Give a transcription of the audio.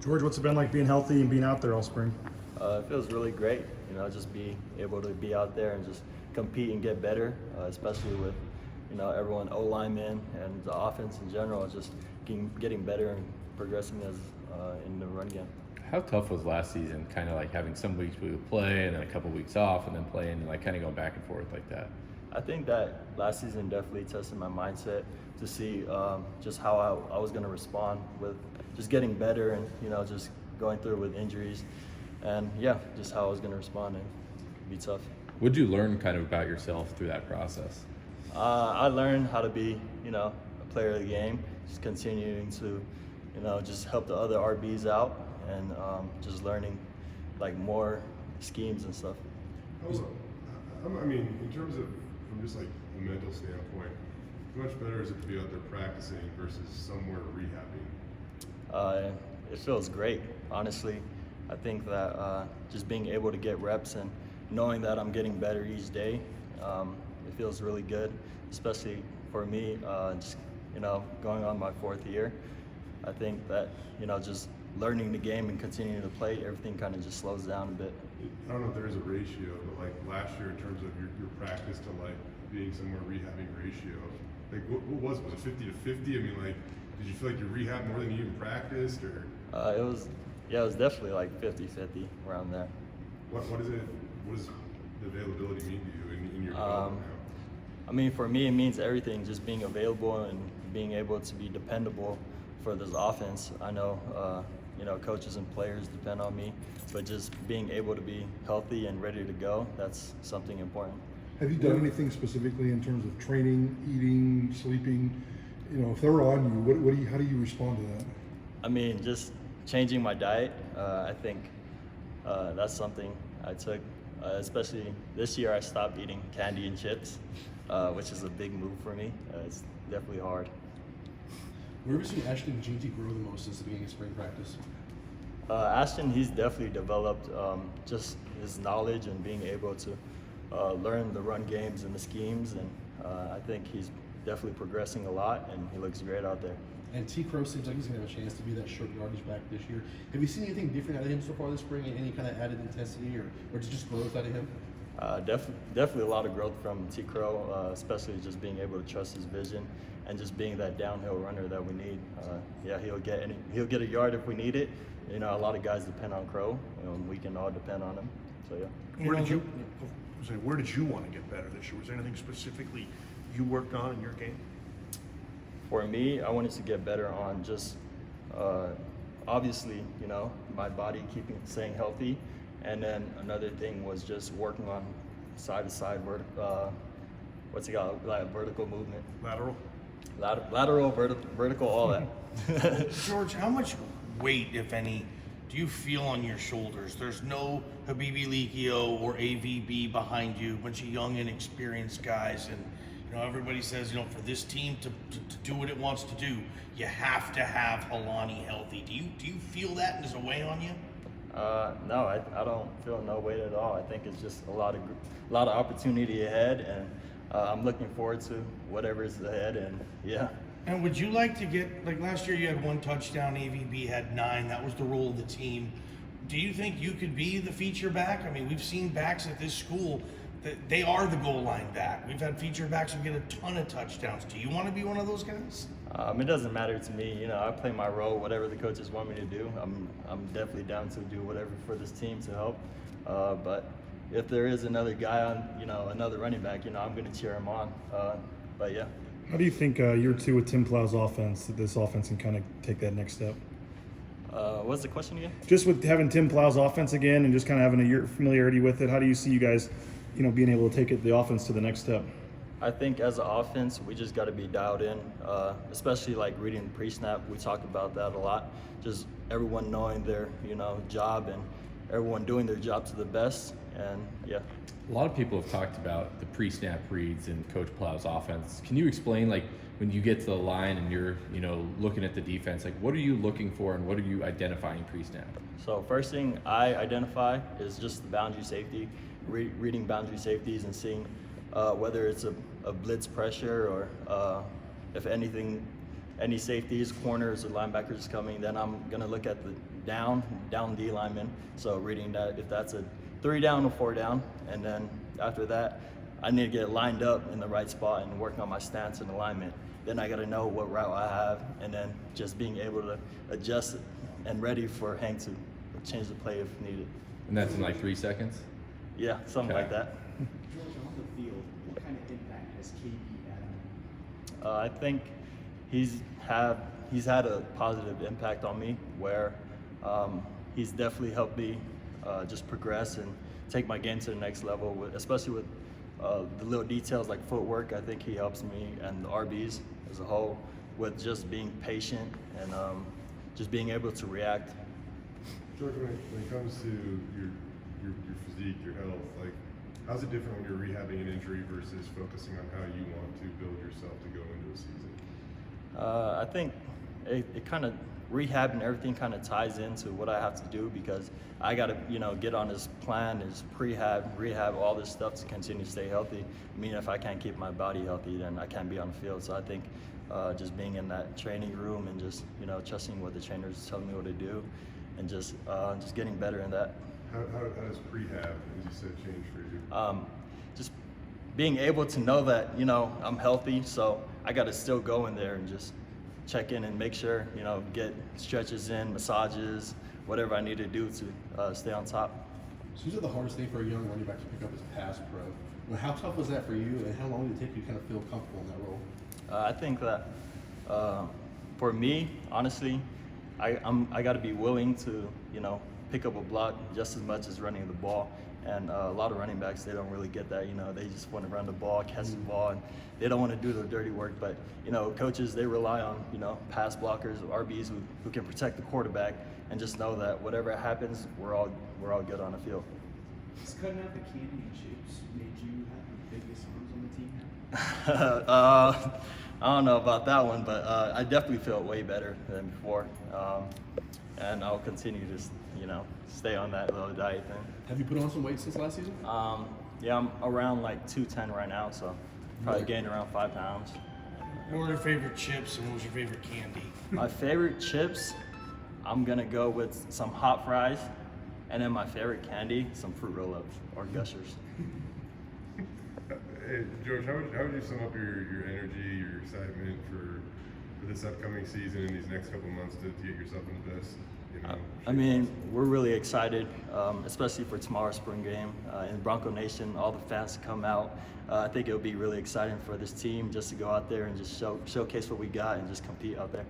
George, what's it been like being healthy and being out there all spring? It feels really great, just be able to be out there and just compete and get better, especially with, everyone O-linemen and the offense in general, just getting better and progressing as in the run game. How tough was last season, kind of like having some weeks we would play and then a couple weeks off and then playing and like kind of going back and forth like that? I think that last season definitely tested my mindset to see just how I was going to respond with just getting better and, just going through with injuries and, just how I was going to respond and be tough. What did you learn kind of about yourself through that process? I learned how to be, a player of the game, just continuing to, just help the other RBs out and just learning like more schemes and stuff. I mean, in terms of from just like a mental standpoint, how much better is it to be out there practicing versus somewhere rehabbing? It feels great, honestly. I think that just being able to get reps and knowing that I'm getting better each day, it feels really good, especially for me, just, going on my 4th year. I think that, just learning the game and continuing to play, everything kind of just slows down a bit. I don't know if there is a ratio, but like last year in terms of your practice to like being somewhere rehabbing ratio, like what was it 50 to 50? I mean, like, did you feel like you rehab more than you even practiced, or? It was definitely like 50-50 around there. What does the availability mean to you in your development now? I mean, for me, it means everything, just being available and being able to be dependable for this offense. I know, coaches and players depend on me, but just being able to be healthy and ready to go, that's something important. Have you done anything specifically in terms of training, eating, sleeping? If they're on you, how do you respond to that? I mean, just changing my diet. I think that's something I took, especially this year I stopped eating candy and chips, which is a big move for me. It's definitely hard. Where have you seen Ashton and Ginty grow the most since the beginning of spring practice? Ashton, he's definitely developed just his knowledge and being able to learn the run games and the schemes, and I think he's definitely progressing a lot, and he looks great out there. And T. Crow seems like he's going to have a chance to be that short yardage back this year. Have you seen anything different out of him so far this spring? Any kind of added intensity or just growth out of him? Definitely a lot of growth from T. Crow, especially just being able to trust his vision and just being that downhill runner that we need. He'll get a yard if we need it. A lot of guys depend on Crow, and we can all depend on him. So yeah. Where did you want to get better this year? Was there anything specifically you worked on in your game? For me, I wanted to get better on just obviously, my body staying healthy, and then another thing was just working on side to side vertical movement. Lateral, vertical, all that. George, how much weight, if any, do you feel on your shoulders? There's no Habibi Likio or AVB behind you, a bunch of young, inexperienced guys, and everybody says, for this team to do what it wants to do, you have to have Holani healthy. Do you feel that and there's a weight on you? No, I don't feel no weight at all. I think it's just a lot of opportunity ahead, and I'm looking forward to whatever's ahead, and yeah. And would you like to get, like last year you had 1 touchdown, AVB had 9, that was the role of the team. Do you think you could be the feature back? I mean, we've seen backs at this school that they are the goal line back. We've had feature backs who get a ton of touchdowns. Do you want to be one of those guys? It doesn't matter to me. I play my role, whatever the coaches want me to do. I'm definitely down to do whatever for this team to help. But if there is another guy on, another running back, I'm going to cheer him on. But yeah. How do you think year 2 with Tim Plow's offense, this offense can kind of take that next step? What's the question again? Just with having Tim Plow's offense again and just kind of having a year familiarity with it, how do you see you guys, being able to take the offense to the next step? I think as an offense, we just got to be dialed in, especially like reading the pre-snap. We talk about that a lot. Just everyone knowing their, job and everyone doing their job to the best. And yeah. A lot of people have talked about the pre-snap reads in Coach Plow's offense. Can you explain, like, when you get to the line and you're, looking at the defense, like, what are you looking for and what are you identifying pre-snap? So first thing I identify is just the boundary safety, reading boundary safeties and seeing whether it's a blitz pressure or if anything any safeties, corners, or linebackers coming, then I'm gonna look at the down D lineman. So reading that if that's a 3 down or 4 down, and then after that, I need to get lined up in the right spot and work on my stance and alignment. Then I gotta know what route I have, and then just being able to adjust it and ready for Hank to change the play if needed. And that's in like 3 seconds? Yeah, something Okay. like that. George, on the field, what kind of impact has KB had on you? I think he's had a positive impact on me where he's definitely helped me just progress and take my game to the next level, especially with the little details like footwork. I think he helps me and the RBs as a whole with just being patient and just being able to react. George, when it comes to your physique, your health, like how's it different when you're rehabbing an injury versus focusing on how you want to build yourself to go into a season? I think it kind of rehab and everything kind of ties into what I have to do because I got to get on this plan, this prehab, rehab, all this stuff to continue to stay healthy. I mean, if I can't keep my body healthy, then I can't be on the field. So I think just being in that training room and just trusting what the trainers tell me what to do, and just getting better in that. How does prehab, as you said, change for you? Just being able to know that I'm healthy, so I got to still go in there and just check in and make sure get stretches in, massages, whatever I need to do to stay on top. So you said the hardest thing for a young running back to pick up is pass pro. Well, how tough was that for you, and how long did it take you to kind of feel comfortable in that role? I think that for me, honestly, I got to be willing to pick up a block just as much as running the ball. And a lot of running backs, they don't really get that. They just want to run the ball, catch the ball, and they don't want to do the dirty work. But coaches, they rely on pass blockers, RBs who can protect the quarterback, and just know that whatever happens, we're all good on the field. Has cutting out the candy and chips made you have the biggest arms on the team now? I don't know about that one, but I definitely feel way better than before, and I'll continue to stay on that little diet thing. Have you put on some weight since last season? Yeah, I'm around like 210 right now, so probably gained around 5 pounds. What were your favorite chips and what was your favorite candy? My favorite chips, I'm gonna go with some hot fries, and then my favorite candy, some fruit roll-ups or Gushers. Hey, George, how would you sum up your energy, your excitement for this upcoming season and these next couple months to get yourself in the best? I mean, we're really excited, especially for tomorrow's spring game in Bronco Nation. All the fans come out. I think it'll be really exciting for this team just to go out there and just showcase what we got and just compete out there.